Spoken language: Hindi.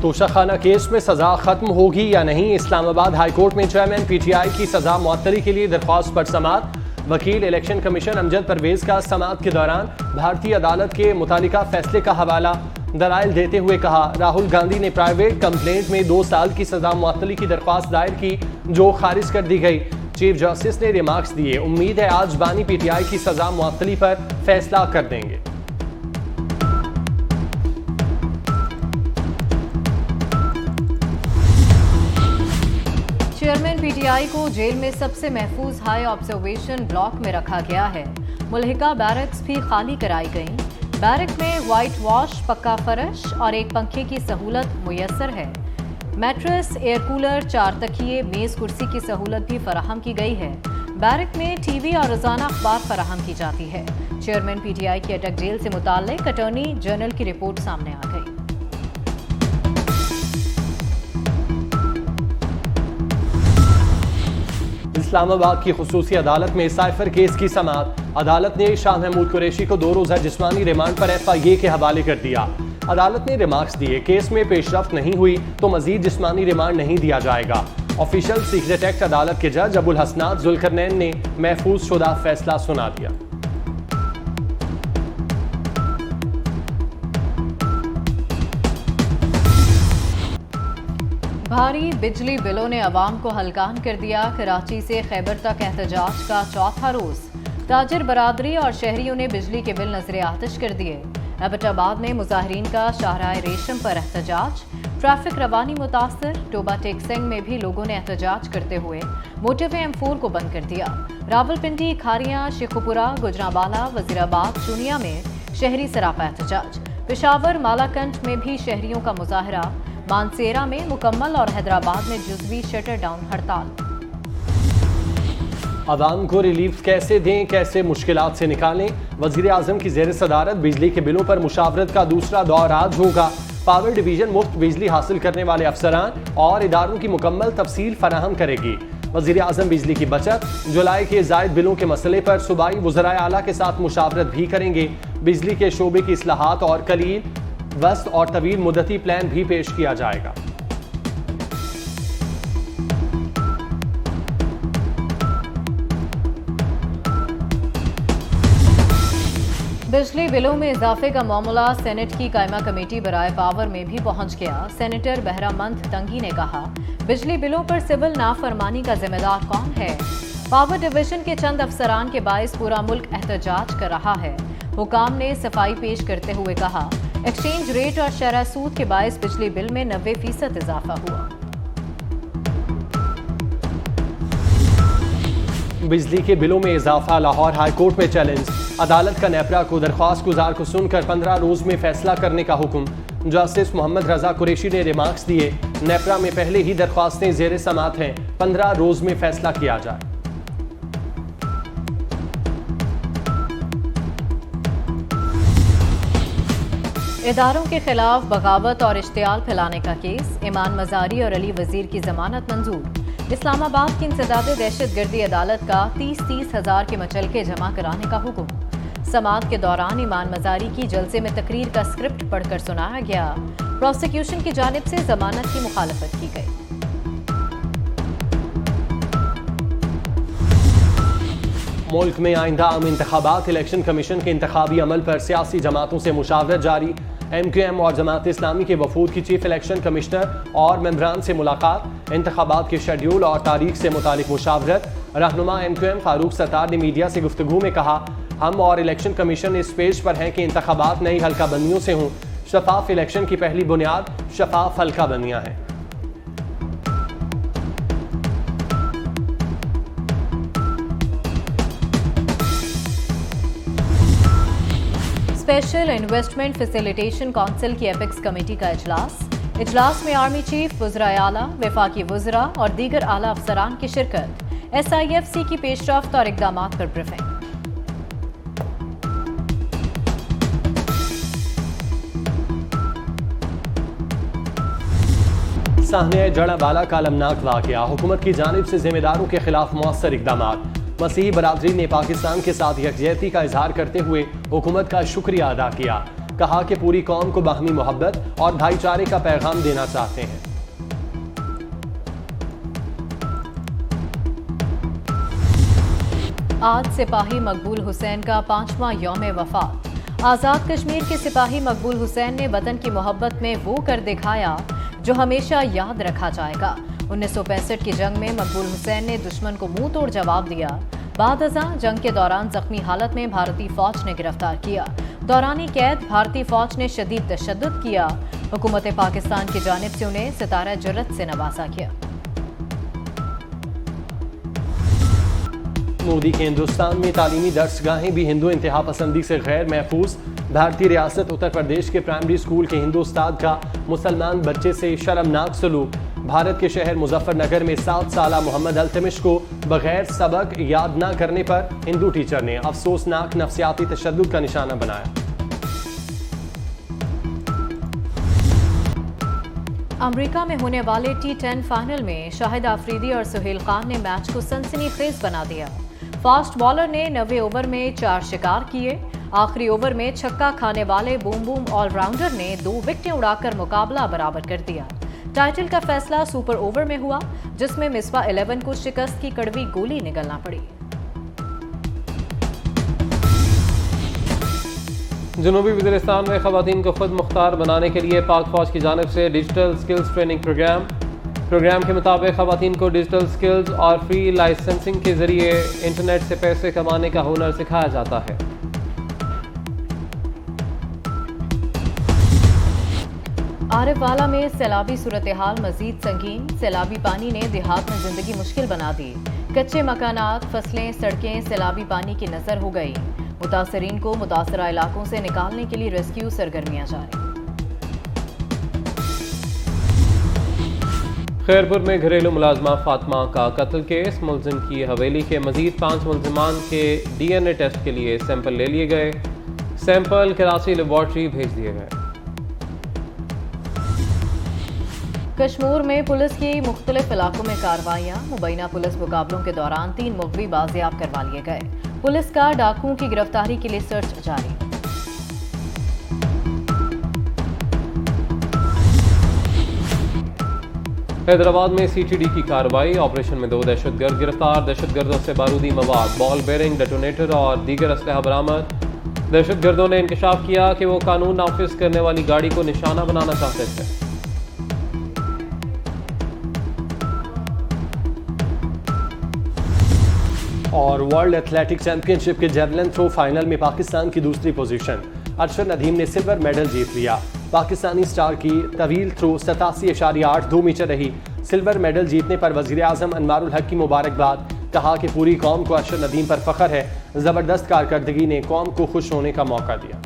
तोशाखाना केस में सजा खत्म होगी या नहीं? इस्लामाबाद हाईकोर्ट में चेयरमैन पीटीआई की सजा मुअत्तली के लिए दरख्वास्त पर समाअत। वकील इलेक्शन कमीशन अमजद परवेज का समाअत के दौरान भारतीय अदालत के मुतालिका फैसले का हवाला दलाइल देते हुए कहा, राहुल गांधी ने प्राइवेट कंप्लेंट में 2 साल की सजा मुअत्तली की दरख्वास्त दायर की, जो खारिज कर दी गई। चीफ जस्टिस ने रिमार्क्स दिए, उम्मीद है आज बानी पीटीआई की सजा मुअत्तली पर फैसला कर देंगे। चेयरमैन पीटीआई को जेल में सबसे महफूज हाई ऑब्जर्वेशन ब्लॉक में रखा गया है। मुल्हिका बैरक्स भी खाली कराई गईं। बैरक में वाइट वॉश, पक्का फर्श और एक पंखे की सहूलत मुयस्सर है। मैट्रेस, एयर कूलर, 4 तकिए, मेज कुर्सी की सहूलत भी फराहम की गई है। बैरक में टीवी और रोजाना अखबार फराहम की जाती है। चेयरमैन पीटीआई की अटक जेल से मुताल्लिक अटॉर्नी जनरल की रिपोर्ट सामने आ गई। इस्लामाबाद की खुसूसी अदालत में साइफर केस की समाअत। अदालत ने शाह महमूद कुरैशी को 2 रोज़ा जिस्मानी रिमांड पर FIA के हवाले कर दिया। अदालत ने रिमार्क्स दिए, केस में पेशरफ्त नहीं हुई तो मजीद जिस्मानी रिमांड नहीं दिया जाएगा। ऑफिशियल सीक्रेट एक्ट अदालत के जज अबुल हसनात जुल्करनैन ने महफूज शुदा फैसला सुना दिया। भारी बिजली बिलों ने अवाम को हलकान कर दिया। कराची से खैबर तक एहतजाज का चौथा रोज। ताजिर बरादरी और शहरियों ने बिजली के बिल नजरे आतिश कर दिए। एबटाबाद में मुजाहिरीन का शाहराह रेशम पर एहतजाज। ट्रैफिक रवानी मुतासर। टोबा टेक्सेंग में भी लोगों ने एहतजाज करते हुए मोटरवे M4 को बंद कर दिया। रावलपिंडी, खारियां, शेखुपुरा, गुजरांवाला, वजीराबाद, चुनिया में शहरी सरापा एहतजाज। पेशावर, मालाकंड में भी शहरियों का मुजाहरा। मानसेरा में मुकम्मल और हैदराबाद में जुज़वी शटर डाउन हड़ताल। आवाम को रिलीफ कैसे दें, कैसे मुश्किलात से निकालें? वज़ीर आज़म की ज़ेर सदारत बिजली के बिलों पर मुशावरत का दूसरा दौर आज होगा। पावर डिवीजन मुफ्त बिजली हासिल करने वाले अफसरान और इदारों की मुकम्मल तफसील फराहम करेगी। वज़ीर आज़म बिजली की बचत, जुलाई के ज़ायद बिलों के मसले पर सूबाई वज़राए आला के साथ मुशावरत भी करेंगे। बिजली के शोबे की इस्लाहात और कलील, वस्त और तवील मुद्दती प्लान भी पेश किया जाएगा। बिजली बिलों में इजाफे का मामला सेनेट की कायमा कमेटी बराए पावर में भी पहुंच गया। सेनेटर बहरामंद तंगी ने कहा, बिजली बिलों पर सिविल नाफरमानी का जिम्मेदार कौन है? पावर डिवीजन के चंद अफसरान के बायस पूरा मुल्क एहतजाज कर रहा है। हुकाम ने सफाई पेश करते हुए कहा, एक्सचेंज रेट और शरह सूद के बायस बिजली बिल में 90% इजाफा हुआ। बिजली के बिलों में इजाफा लाहौर हाई कोर्ट में चैलेंज। अदालत का नेपरा को दरख्वास्त गुजार को सुनकर 15 रोज में फैसला करने का हुक्म। जस्टिस मोहम्मद रजा कुरैशी ने रिमार्क्स दिए, नेपरा में पहले ही दरख्वास्तें जेर समात हैं, 15 रोज में फैसला किया जाए। इदारों के खिलाफ बगावत और इश्तियाल फैलाने का केस। ईमान मजारी और अली वजीर की जमानत मंजूर। इस्लामाबाद की इंसदाद दहशतगर्दी अदालत का 30-30 हज़ार के मचलके जमा कराने का हुक्म। समाअत के दौरान ईमान मजारी की जलसे में तकरीर का स्क्रिप्ट पढ़कर सुनाया गया। प्रोसिक्यूशन की जानिब से जमानत की मुखालफत की गई। मुल्क में आइंदा आम इंतखाबात। इलेक्शन कमीशन के इंतखाबी अमल पर सियासी जमातों से मुशावरत जारी। MQM और जमात इस्लामी के वफूद की चीफ इलेक्शन कमिश्नर और मेंबरान से मुलाकात। इंतखाबात के शेड्यूल और तारीख से मुतालिक मुशावरत। रहनुमा MQM फारूक सत्तार ने मीडिया से गुफ्तगू में कहा, हम और इलेक्शन कमीशन इस पेज पर हैं कि इंतखाबात नई हल्का बंदियों से हों। शफाफ इलेक्शन की पहली बुनियाद शफाफ हल्का बंदियां हैं। स्पेशल इन्वेस्टमेंट फैसिलिटेशन काउंसिल की एपेक्स कमेटी का इजलास में आर्मी चीफ, वज़राए आला, वफाकी वज़रा और दीगर आला अफसरान की शिरकत। SIFC की पेशरफ्त और इक़दामात पर ब्रीफिंग। साहने जड़ावाला का अलमनाक वाक़या। हुकूमत की जानिब से जिम्मेदारों के खिलाफ मौसर इक़दामात। मसीही बरादरी ने पाकिस्तान के साथ यकजहती का इजहार करते हुए हुकूमत का शुक्रिया अदा किया। कहा कि पूरी कौम को बाहमी मोहब्बत और भाईचारे का पैगाम देना चाहते हैं। आज सिपाही मकबूल हुसैन का 5वां यौम वफात। आज़ाद कश्मीर के सिपाही मकबूल हुसैन ने वतन की मोहब्बत में वो कर दिखाया जो हमेशा याद रखा जाएगा। 1965 की जंग में मकबूल हुसैन ने दुश्मन को मुंह तोड़ जवाब दिया। बाद अज़ां जंग के दौरान जख्मी हालत में भारतीय फौज ने गिरफ्तार किया। दौरानी कैद भारतीय फौज ने शदीद तशद्दुद किया। हुकूमत पाकिस्तान की जानिब से उन्हें सितारा जुर्रत से नवाजा गया। मोदी के हिंदुस्तान में तालीमी दर्सगाहें भी हिंदू इंतहा पसंदी से गैर महफूज। भारतीय रियासत उत्तर प्रदेश के प्राइमरी स्कूल के हिंदू उस्ताद का मुसलमान बच्चे से शर्मनाक सलूक। भारत के शहर मुजफ्फरनगर में 7 साला मोहम्मद अल्तमिश को बगैर सबक याद न करने पर हिंदू टीचर ने अफसोसनाक नफ्सियाती तशद्दुद का निशाना बनाया। अमेरिका में होने वाले T10 फाइनल में शाहिद आफरीदी और सुहेल खान ने मैच को सनसनीखेज बना दिया। फास्ट बॉलर ने 90 ओवर में 4 शिकार किए। आखिरी ओवर में छक्का खाने वाले बूम बूम ऑलराउंडर ने 2 विकेटें उड़ाकर मुकाबला बराबर कर दिया। टाइटल का फैसला सुपर ओवर में हुआ, जिसमें मिसबाह 11 को शिकस्त की कड़वी गोली निगलना पड़ी। जनूबी वज़ीरिस्तान में ख़वातीन को खुद मुख्तार बनाने के लिए पाक फौज की जानिब से डिजिटल स्किल्स ट्रेनिंग प्रोग्राम के मुताबिक ख़वातीन को डिजिटल स्किल्स और फ्री लाइसेंसिंग के जरिए इंटरनेट से पैसे कमाने का हुनर सिखाया जाता है। आरिफवाला में सैलाबी सूरत हाल मजीद संगीन। सैलाबी पानी ने देहात में जिंदगी मुश्किल बना दी। कच्चे मकानात, फसलें, सड़कें सैलाबी पानी की नजर हो गई। मुतासरीन को मुतासरा इलाकों से निकालने के लिए रेस्क्यू सरगर्मियां जारी। खैरपुर में घरेलू मुलाजमा फातिमा का कत्ल केस। मुलजिम की हवेली के मजीद 5 मुलजिमान के DNA टेस्ट के लिए सैंपल ले लिए गए। सैंपल कराची लेबॉर्ट्री भेज दिए गए। कश्मीर में पुलिस की मुख्तलिफ इलाकों में कार्रवाइयां। मुबैना पुलिस मुकाबलों के दौरान 3 मुग़वी बाजियाब करवा लिए गए। पुलिस का डाकुओं की गिरफ्तारी के लिए सर्च जारी। हैदराबाद में CTD की कार्रवाई। ऑपरेशन में 2 दहशतगर्द गिरफ्तार। दहशतगर्दों से बारूदी मवाद, बॉल बेरिंग, डेटोनेटर और दीगर असलहा बरामद। दहशतगर्दों ने इंकशाफ किया कि वो कानून नाफिज करने वाली गाड़ी को निशाना बनाना चाहते थे। और वर्ल्ड एथलेटिक चैंपियनशिप के जेवलिन थ्रो फाइनल में पाकिस्तान की दूसरी पोजीशन। अरशद नदीम ने सिल्वर मेडल जीत लिया। पाकिस्तानी स्टार की तवील थ्रो 87.82 मीटर रही। सिल्वर मेडल जीतने पर वज़ीर आज़म अनवारुल हक की मुबारकबाद। कहा कि पूरी कौम को अरशद नदीम पर फख्र है। ज़बरदस्त कारकर्दगी ने कौम को खुश होने का मौका दिया।